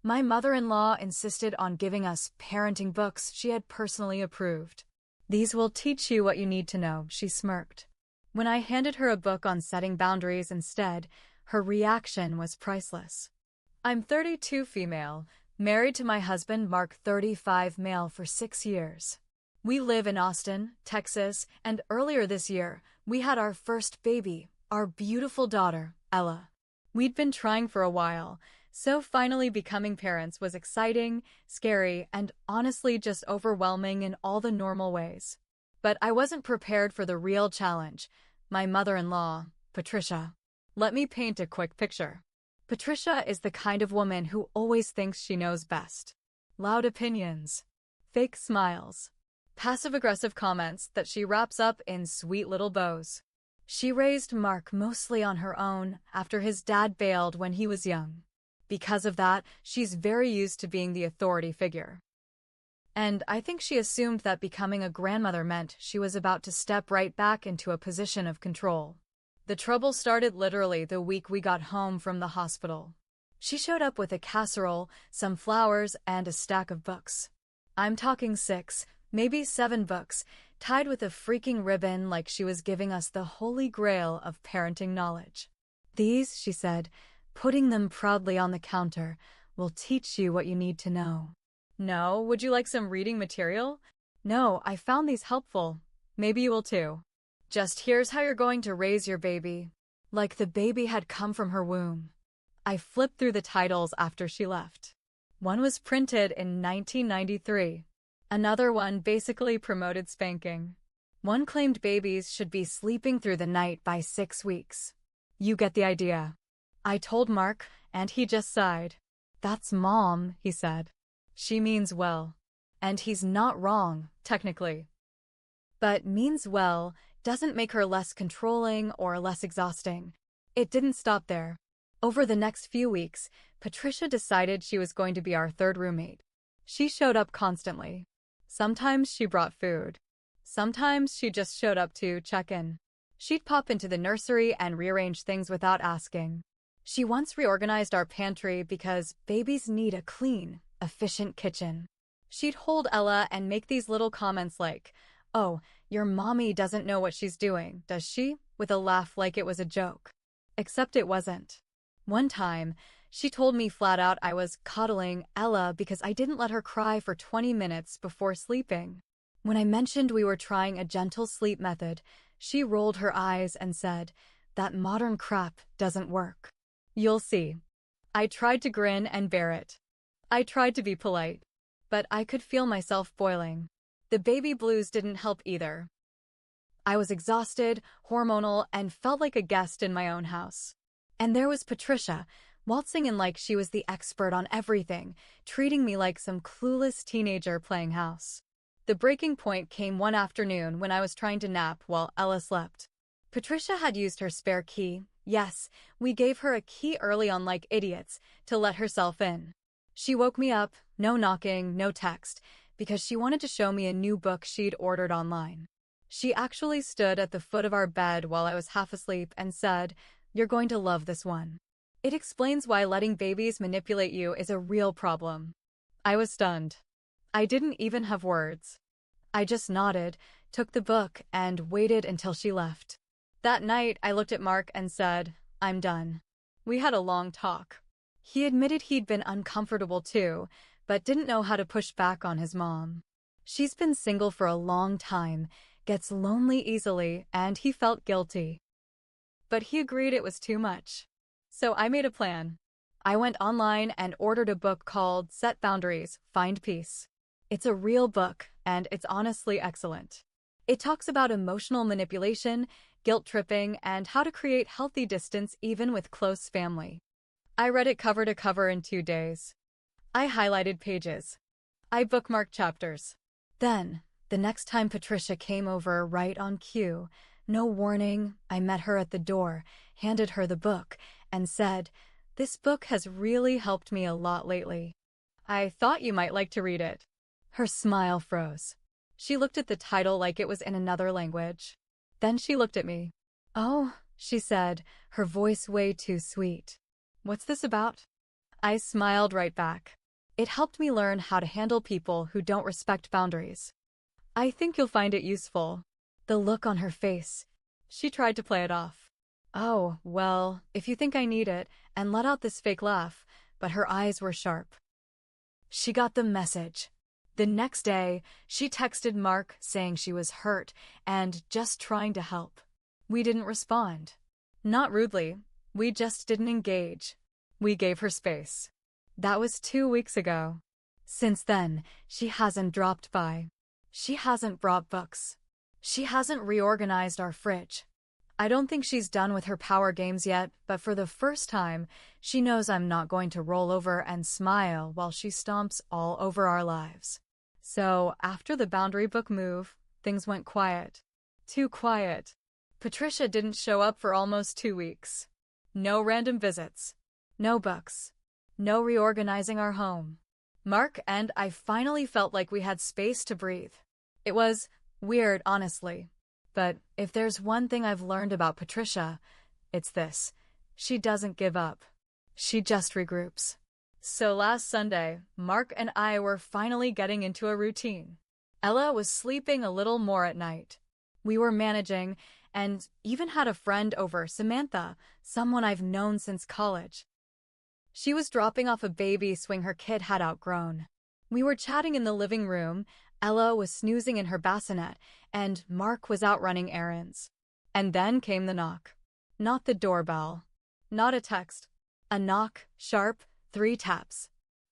My mother-in-law insisted on giving us parenting books she had personally approved. "These will teach you what you need to know," she smirked. When I handed her a book on setting boundaries instead, her reaction was priceless. I'm 32 female, married to my husband Mark 35 male for 6 years. We live in Austin, Texas, and earlier this year, we had our first baby, our beautiful daughter, Ella. We'd been trying for a while, so finally becoming parents was exciting, scary, and honestly just overwhelming in all the normal ways. But I wasn't prepared for the real challenge. My mother-in-law, Patricia. Let me paint a quick picture. Patricia is the kind of woman who always thinks she knows best. Loud opinions, fake smiles, passive-aggressive comments that she wraps up in sweet little bows. She raised Mark mostly on her own after his dad bailed when he was young. Because of that, she's very used to being the authority figure. And I think she assumed that becoming a grandmother meant she was about to step right back into a position of control. The trouble started literally the week we got home from the hospital. She showed up with a casserole, some flowers, and a stack of books. I'm talking 6, maybe 7 books, tied with a freaking ribbon like she was giving us the holy grail of parenting knowledge. "These," she said, putting them proudly on the counter, "will teach you what you need to know." "No, would you like some reading material?" "No, I found these helpful. Maybe you will too. Just here's how you're going to raise your baby." Like the baby had come from her womb. I flipped through the titles after she left. One was printed in 1993. Another one basically promoted spanking. One claimed babies should be sleeping through the night by 6 weeks. You get the idea. I told Mark, and he just sighed. "That's Mom," he said. "She means well." And he's not wrong, technically. But means well doesn't make her less controlling or less exhausting. It didn't stop there. Over the next few weeks, Patricia decided she was going to be our third roommate. She showed up constantly. Sometimes she brought food. Sometimes she just showed up to check in. She'd pop into the nursery and rearrange things without asking. She once reorganized our pantry because babies need a clean, efficient kitchen. She'd hold Ella and make these little comments like, "Oh, your mommy doesn't know what she's doing, does she?" with a laugh like it was a joke. Except it wasn't. One time, she told me flat out I was coddling Ella because I didn't let her cry for 20 minutes before sleeping. When I mentioned we were trying a gentle sleep method, she rolled her eyes and said, "That modern crap doesn't work." You'll see. I tried to grin and bear it. I tried to be polite. But I could feel myself boiling. The baby blues didn't help either. I was exhausted, hormonal, and felt like a guest in my own house. And there was Patricia, waltzing in like she was the expert on everything, treating me like some clueless teenager playing house. The breaking point came one afternoon when I was trying to nap while Ella slept. Patricia had used her spare key. Yes, we gave her a key early on like idiots, to let herself in. She woke me up, no knocking, no text, because she wanted to show me a new book she'd ordered online. She actually stood at the foot of our bed while I was half asleep and said, "You're going to love this one. It explains why letting babies manipulate you is a real problem." I was stunned. I didn't even have words. I just nodded, took the book, and waited until she left. That night, I looked at Mark and said, "I'm done." We had a long talk. He admitted he'd been uncomfortable too, but didn't know how to push back on his mom. She's been single for a long time, gets lonely easily, and he felt guilty. But he agreed it was too much. So I made a plan. I went online and ordered a book called Set Boundaries, Find Peace. It's a real book, and it's honestly excellent. It talks about emotional manipulation, guilt tripping, and how to create healthy distance even with close family. I read it cover to cover in 2 days. I highlighted pages. I bookmarked chapters. Then, the next time Patricia came over right on cue, no warning, I met her at the door, handed her the book, and said, "This book has really helped me a lot lately. I thought you might like to read it." Her smile froze. She looked at the title like it was in another language. Then she looked at me. "Oh," she said, her voice way too sweet. "What's this about?" I smiled right back. It helped me learn how to handle people who don't respect boundaries. I think you'll find it useful. The look on her face. She tried to play it off. Oh, well, if you think I need it, and let out this fake laugh, but her eyes were sharp. She got the message. The next day, she texted Mark saying she was hurt and just trying to help. We didn't respond. Not rudely, we just didn't engage. We gave her space. That was 2 weeks ago. Since then, she hasn't dropped by. She hasn't brought books. She hasn't reorganized our fridge. I don't think she's done with her power games yet, but for the first time, she knows I'm not going to roll over and smile while she stomps all over our lives. So, after the boundary book move, things went quiet. Too quiet. Patricia didn't show up for almost 2 weeks. No random visits. No books. No reorganizing our home. Mark and I finally felt like we had space to breathe. It was weird, honestly. But if there's one thing I've learned about Patricia, it's this. She doesn't give up. She just regroups. So last Sunday, Mark and I were finally getting into a routine. Ella was sleeping a little more at night. We were managing, and even had a friend over, Samantha, someone I've known since college. She was dropping off a baby swing her kid had outgrown. We were chatting in the living room. Ella was snoozing in her bassinet, and Mark was out running errands. And then came the knock. Not the doorbell. Not a text. A knock, sharp, 3 taps.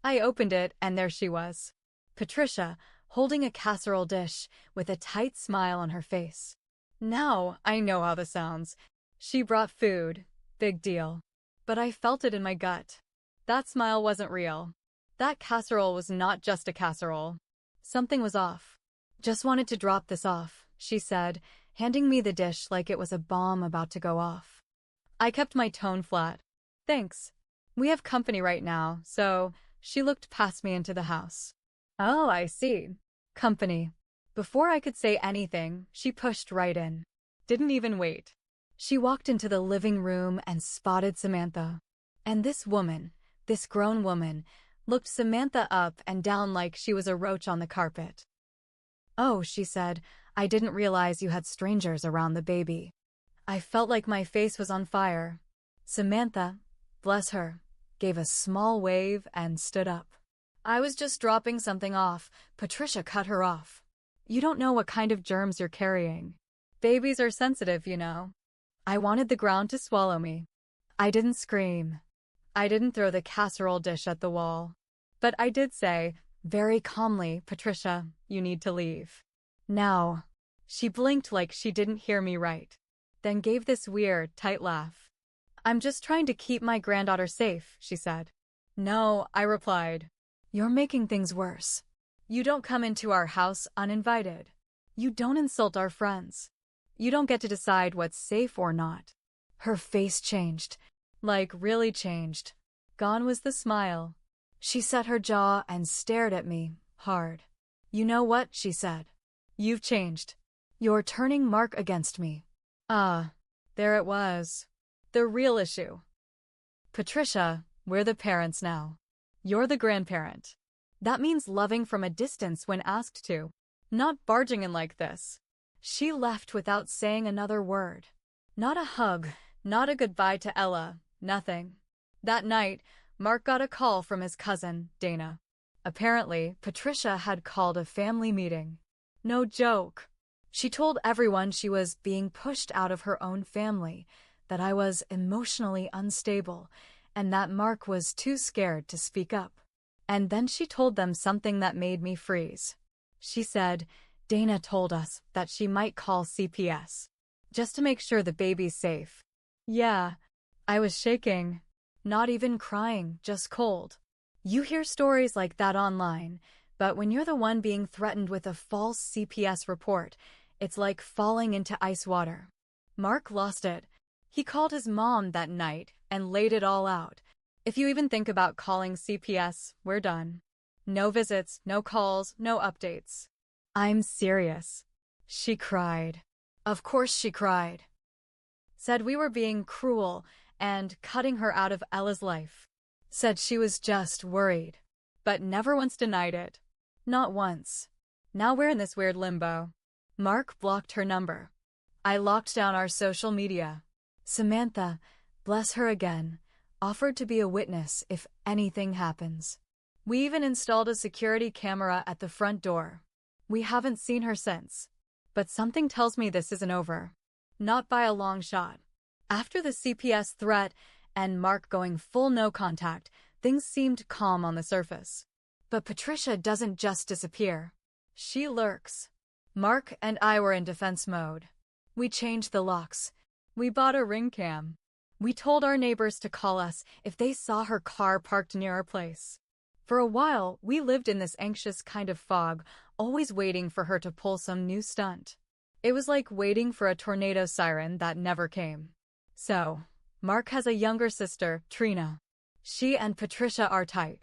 I opened it, and there she was. Patricia, holding a casserole dish, with a tight smile on her face. Now I know how this sounds. She brought food. Big deal. But I felt it in my gut. That smile wasn't real. That casserole was not just a casserole. Something was off. Just wanted to drop this off, she said, handing me the dish like it was a bomb about to go off. I kept my tone flat. Thanks. We have company right now, so she looked past me into the house. Oh, I see. Company. Before I could say anything, she pushed right in. Didn't even wait. She walked into the living room and spotted Samantha. And this woman, this grown woman, looked Samantha up and down like she was a roach on the carpet. Oh, she said, I didn't realize you had strangers around the baby. I felt like my face was on fire. Samantha, bless her, gave a small wave and stood up. I was just dropping something off. Patricia cut her off. You don't know what kind of germs you're carrying. Babies are sensitive, you know. I wanted the ground to swallow me. I didn't scream. I didn't throw the casserole dish at the wall. But I did say, very calmly, Patricia, you need to leave. Now. She blinked like she didn't hear me right. Then gave this weird, tight laugh. I'm just trying to keep my granddaughter safe, she said. No, I replied. You're making things worse. You don't come into our house uninvited. You don't insult our friends. You don't get to decide what's safe or not. Her face changed. Like, really changed. Gone was the smile. She set her jaw and stared at me, hard. You know what, she said. You've changed. You're turning Mark against me. Ah, there it was. The real issue. Patricia, we're the parents now. You're the grandparent. That means loving from a distance when asked to, not barging in like this. She left without saying another word. Not a hug, not a goodbye to Ella, nothing. That night, Mark got a call from his cousin, Dana. Apparently, Patricia had called a family meeting. No joke. She told everyone she was being pushed out of her own family, that I was emotionally unstable, and that Mark was too scared to speak up. And then she told them something that made me freeze. She said, Dana told us that she might call CPS, just to make sure the baby's safe. Yeah, I was shaking. Not even crying, just cold. You hear stories like that online, but when you're the one being threatened with a false CPS report, it's like falling into ice water. Mark lost it. He called his mom that night and laid it all out. If you even think about calling CPS, we're done. No visits, no calls, no updates. I'm serious. She cried. Of course she cried. Said we were being cruel and cutting her out of Ella's life. said she was just worried, but never once denied it. Not once. Now we're in this weird limbo. Mark blocked her number. I locked down our social media. Samantha, bless her again, offered to be a witness if anything happens. We even installed a security camera at the front door. We haven't seen her since. But something tells me this isn't over. Not by a long shot. After the CPS threat and Mark going full no contact, things seemed calm on the surface. But Patricia doesn't just disappear. She lurks. Mark and I were in defense mode. We changed the locks. We bought a ring cam. We told our neighbors to call us if they saw her car parked near our place. For a while, we lived in this anxious kind of fog, always waiting for her to pull some new stunt. It was like waiting for a tornado siren that never came. So, Mark has a younger sister, Trina. She and Patricia are tight.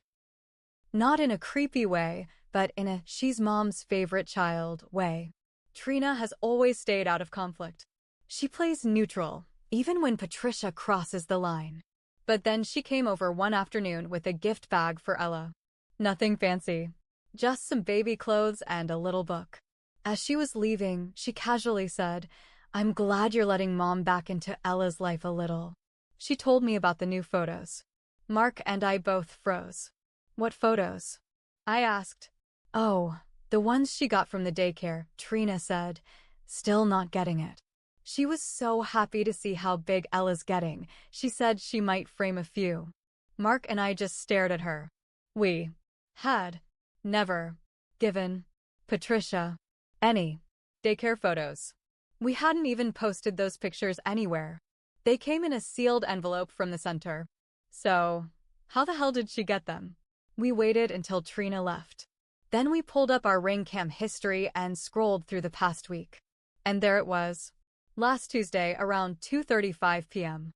Not in a creepy way, but in a she's mom's favorite child way. Trina has always stayed out of conflict. She plays neutral, even when Patricia crosses the line. But then she came over one afternoon with a gift bag for Ella. Nothing fancy. Just some baby clothes and a little book. As she was leaving, she casually said, "I'm glad you're letting Mom back into Ella's life a little." She told me about the new photos. Mark and I both froze. "What photos?" I asked. "Oh, the ones she got from the daycare," Trina said, still not getting it. She was so happy to see how big Ella's getting, she said she might frame a few. Mark and I just stared at her. We had never given Patricia any daycare photos. We hadn't even posted those pictures anywhere. They came in a sealed envelope from the center. So, how the hell did she get them? We waited until Trina left. Then we pulled up our ring cam history and scrolled through the past week. And there it was. Last Tuesday around 2:35 p.m.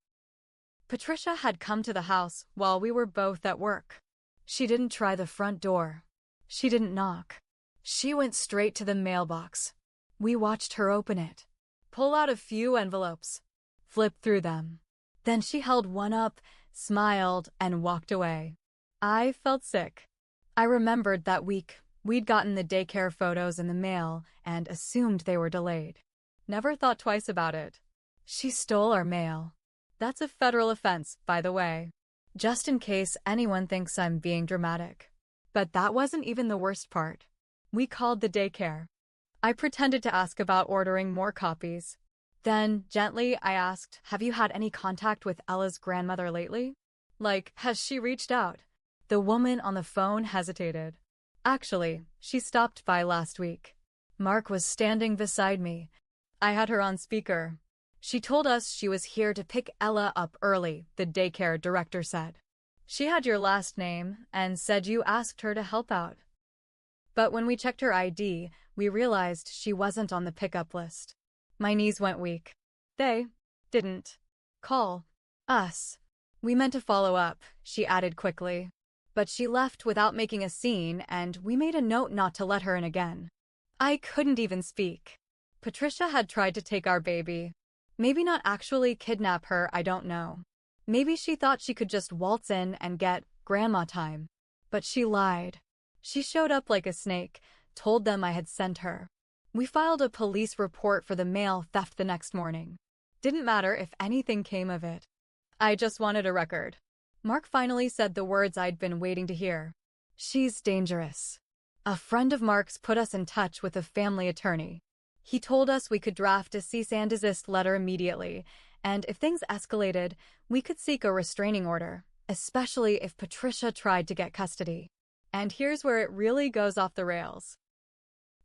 Patricia had come to the house while we were both at work. She didn't try the front door. She didn't knock. She went straight to the mailbox. We watched her open it, pull out a few envelopes, flip through them. Then she held one up, smiled, and walked away. I felt sick. I remembered that week we'd gotten the daycare photos in the mail and assumed they were delayed. Never thought twice about it. She stole our mail. That's a federal offense, by the way. Just in case anyone thinks I'm being dramatic. But that wasn't even the worst part. We called the daycare. I pretended to ask about ordering more copies. Then, gently, I asked, "Have you had any contact with Ella's grandmother lately? Like, has she reached out?" The woman on the phone hesitated. Actually, she stopped by last week. Mark was standing beside me. I had her on speaker. She told us she was here to pick Ella up early, the daycare director said. She had your last name and said you asked her to help out. But when we checked her ID, we realized she wasn't on the pickup list. My knees went weak. They didn't call us. We meant to follow up, she added quickly. But she left without making a scene, and we made a note not to let her in again. I couldn't even speak. Patricia had tried to take our baby. Maybe not actually kidnap her, I don't know. Maybe she thought she could just waltz in and get grandma time. But she lied. She showed up like a snake, told them I had sent her. We filed a police report for the mail theft the next morning. Didn't matter if anything came of it. I just wanted a record. Mark finally said the words I'd been waiting to hear. She's dangerous. A friend of Mark's put us in touch with a family attorney. He told us we could draft a cease and desist letter immediately, and if things escalated, we could seek a restraining order, especially if Patricia tried to get custody. And here's where it really goes off the rails.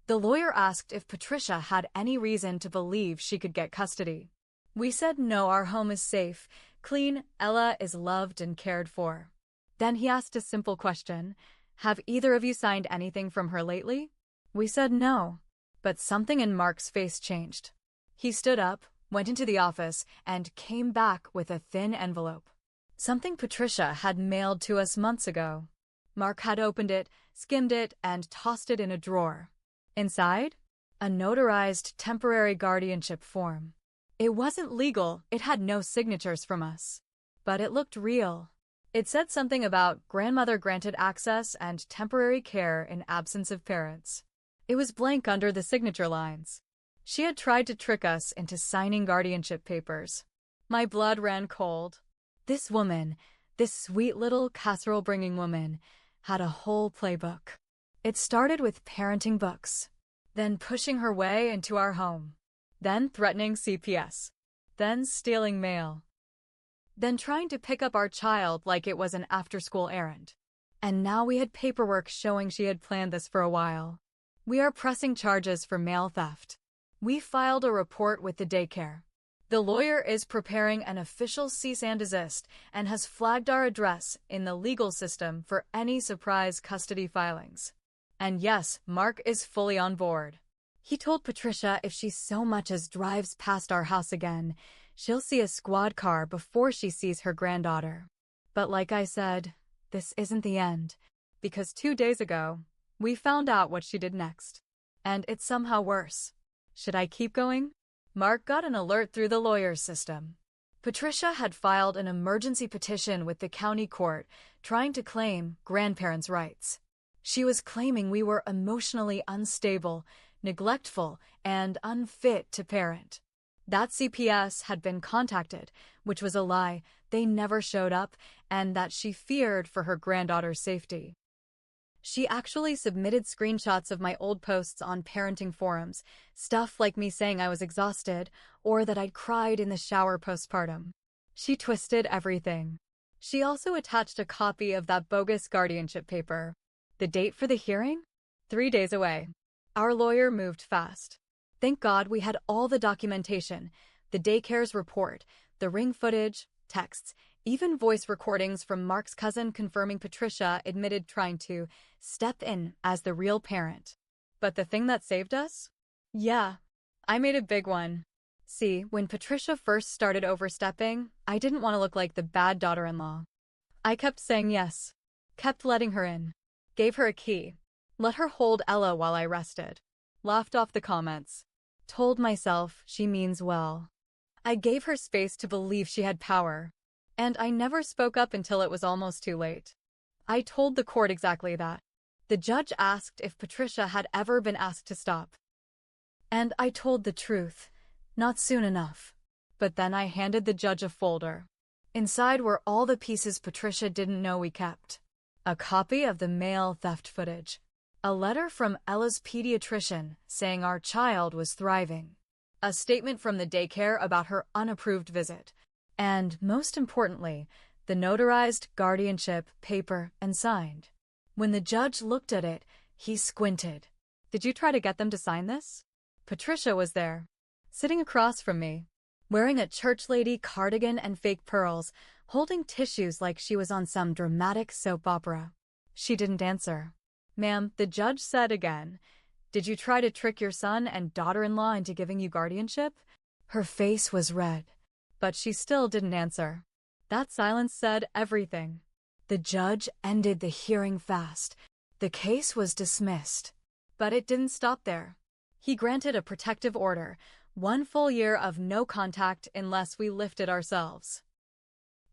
The lawyer asked if Patricia had any reason to believe she could get custody. We said no, our home is safe, clean, Ella is loved and cared for. Then he asked a simple question. Have either of you signed anything from her lately? We said no. But something in Mark's face changed. He stood up, went into the office, and came back with a thin envelope. Something Patricia had mailed to us months ago. Mark had opened it, skimmed it, and tossed it in a drawer. Inside? A notarized temporary guardianship form. It wasn't legal, it had no signatures from us. But it looked real. It said something about grandmother granted access and temporary care in absence of parents. It was blank under the signature lines. She had tried to trick us into signing guardianship papers. My blood ran cold. This woman, this sweet little casserole-bringing woman, had a whole playbook. It started with parenting books, then pushing her way into our home, then threatening CPS, then stealing mail, then trying to pick up our child like it was an after-school errand. And now we had paperwork showing she had planned this for a while. We are pressing charges for mail theft. We filed a report with the daycare. The lawyer is preparing an official cease and desist and has flagged our address in the legal system for any surprise custody filings. And yes, Mark is fully on board. He told Patricia if she so much as drives past our house again, she'll see a squad car before she sees her granddaughter. But like I said, this isn't the end, because 2 days ago, we found out what she did next. And it's somehow worse. Should I keep going? Mark got an alert through the lawyer's system. Patricia had filed an emergency petition with the county court trying to claim grandparents' rights. She was claiming we were emotionally unstable, neglectful, and unfit to parent. That CPS had been contacted, which was a lie, they never showed up, and that she feared for her granddaughter's safety. She actually submitted screenshots of my old posts on parenting forums, stuff like me saying I was exhausted or that I'd cried in the shower postpartum. She twisted everything. She also attached a copy of that bogus guardianship paper. The date for the hearing? 3 days away. Our lawyer moved fast. Thank God we had all the documentation, the daycare's report, the ring footage, texts, even voice recordings from Mark's cousin confirming Patricia admitted trying to step in as the real parent. But the thing that saved us? Yeah, I made a big one. See, when Patricia first started overstepping, I didn't want to look like the bad daughter-in-law. I kept saying yes, kept letting her in, gave her a key, let her hold Ella while I rested, laughed off the comments, told myself she means well. I gave her space to believe she had power. And I never spoke up until it was almost too late. I told the court exactly that. The judge asked if Patricia had ever been asked to stop. And I told the truth. Not soon enough. But then I handed the judge a folder. Inside were all the pieces Patricia didn't know we kept. A copy of the mail theft footage. A letter from Ella's pediatrician saying our child was thriving. A statement from the daycare about her unapproved visit. And, most importantly, the notarized guardianship paper and signed. When the judge looked at it, he squinted. Did you try to get them to sign this? Patricia was there, sitting across from me, wearing a church lady cardigan and fake pearls, holding tissues like she was on some dramatic soap opera. She didn't answer. Ma'am, the judge said again, did you try to trick your son and daughter-in-law into giving you guardianship? Her face was red. But she still didn't answer. That silence said everything. The judge ended the hearing fast. The case was dismissed. But it didn't stop there. He granted a protective order, 1 full year of no contact unless we lifted ourselves.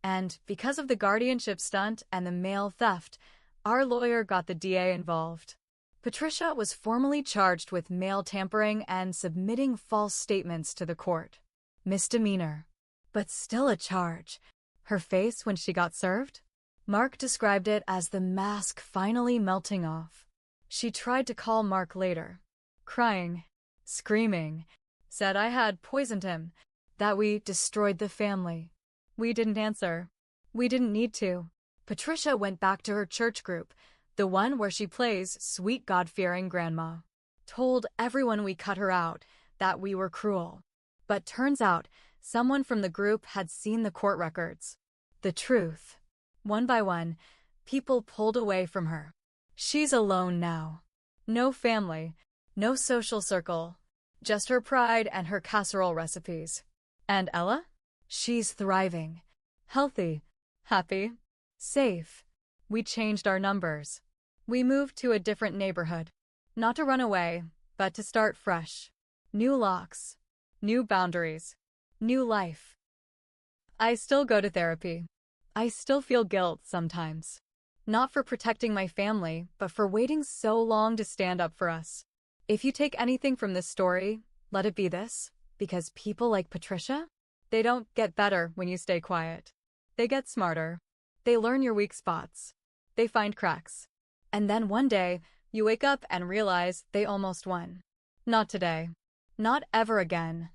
And because of the guardianship stunt and the mail theft, our lawyer got the DA involved. Patricia was formally charged with mail tampering and submitting false statements to the court. Misdemeanor. But still a charge. Her face when she got served? Mark described it as the mask finally melting off. She tried to call Mark later. Crying, screaming, said I had poisoned him, that we destroyed the family. We didn't answer. We didn't need to. Patricia went back to her church group, the one where she plays sweet God-fearing grandma. Told everyone we cut her out, that we were cruel. But turns out, someone from the group had seen the court records. The truth. One by one, people pulled away from her. She's alone now. No family, no social circle, just her pride and her casserole recipes. And Ella? She's thriving. Healthy. Happy. Safe. We changed our numbers. We moved to a different neighborhood. Not to run away, but to start fresh. New locks. New boundaries. New life. I still go to therapy. I still feel guilt sometimes. Not for protecting my family, but for waiting so long to stand up for us. If you take anything from this story, let it be this, because people like Patricia, they don't get better when you stay quiet. They get smarter. They learn your weak spots. They find cracks. And then one day, you wake up and realize they almost won. Not today. Not ever again.